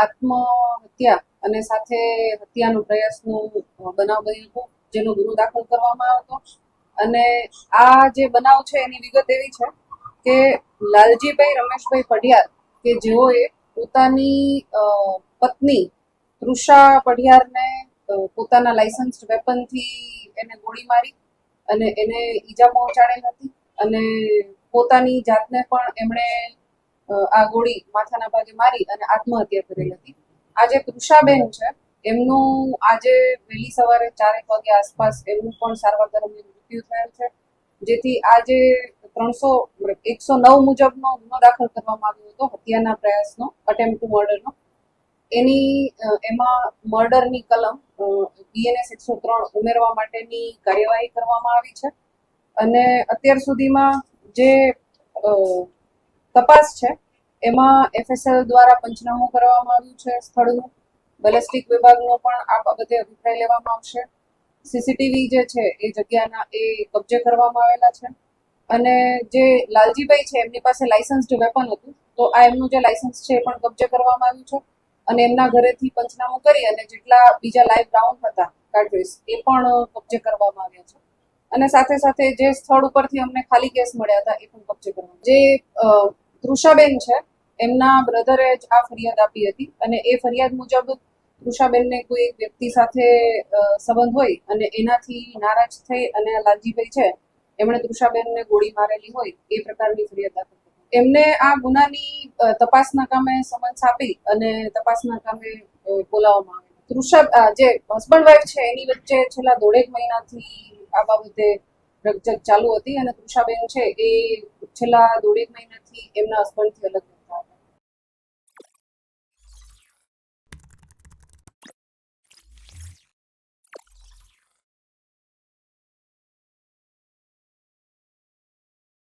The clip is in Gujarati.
આત્મહત્યા અને સાથે હત્યાનો પ્રયાસનો બનાવ બન્યો હતો, જેનો ગુનો દાખલ કરવામાં આવ્યો હતો. અને આ જે બનાવ છે એની વિગત એવી છે કે લાલજીભાઈ રમેશભાઈ પઢિયાર કે જેઓએ પોતાની પત્ની તૃષા પઢિયારને પોતાના લાયસન્સ વેપનથી એને ગોળી મારી અને એને ઈજા પહોંચાડેલ હતી અને પોતાની જાતને પણ એમણે આ ગોળી માથાના ભાગે મારી અને આત્મહત્યા કરેલ હતી. આ જે તૃષાબેન છે એમનું આજે વહેલી સવારે 4 વાગ્યા આસપાસ એમનું પણ સારવાર દરમિયાન મૃત્યુ થયેલ છે, જેથી આજે 109 મુજબનો ગુનો દાખલ કરવામાં આવ્યો હતો હત્યાના પ્રયાસનો, અટેમ્પ્ટ ટુ મર્ડરનો. એમાં મર્ડરની કલમ BNS 103 ઉમેરવા માટેની કાર્યવાહી કરવામાં આવી છે. અને અત્યાર સુધીમાં જે તપાસ છે એમાં FSL દ્વારા પંચનામું કરવામાં આવ્યું છે સ્થળનું. બેલેસ્ટિક વિભાગનો પણ આ બાબતે અભિપ્રાય લેવામાં આવશે. CCTV જે છે એ જગ્યાના એ કબજે કરવામાં આવેલા છે. અને જે લાલજીભાઈ છે એમની પાસે લાયસન્સ્ડ વેપન હતું, તો આ એમનું જે લાયસન્સ છે એ પણ કબજે કરવામાં આવ્યું છે. અને એમના ઘરેથી પંચનામું કરી અને જેટલા બીજા લાઈવ રાઉન્ડ હતા કાર્ટ્રીજ એ પણ કબજે કરવામાં આવ્યા છે. અને સાથે સાથે જે સ્થળ ઉપરથી અમને ખાલી કેસ મળ્યા હતા એ પણ કબજે કરવામાં. જે તૃષાબેન છે એમના બ્રધરે જ આ ફરિયાદ આપી હતી અને એ ફરિયાદ મુજબ તૃષાબેનને કોઈ એક વ્યક્તિ સાથે સંબંધ હોય અને એનાથી નારાજ થઈ અને લાલજીભાઈ છે એમણે તૃષાબેનને ગોળી મારેલી હોય એ પ્રકારની ફરિયાદ દાખલ કરી. એમને આ ગુનાની તપાસના કામે સમન્સ આપી અને તપાસના કામે બોલાવવામાં આવે. તૃષા જે હસબન્ડ વાઈફ છે એની વચ્ચે છેલ્લા 1.5 મહિનાથી આ બાબતે રકઝક ચાલુ હતી અને તૃષાબેન છે એ છેલ્લા 1.5 મહિનાથી એમના હસબન્ડથી અલગ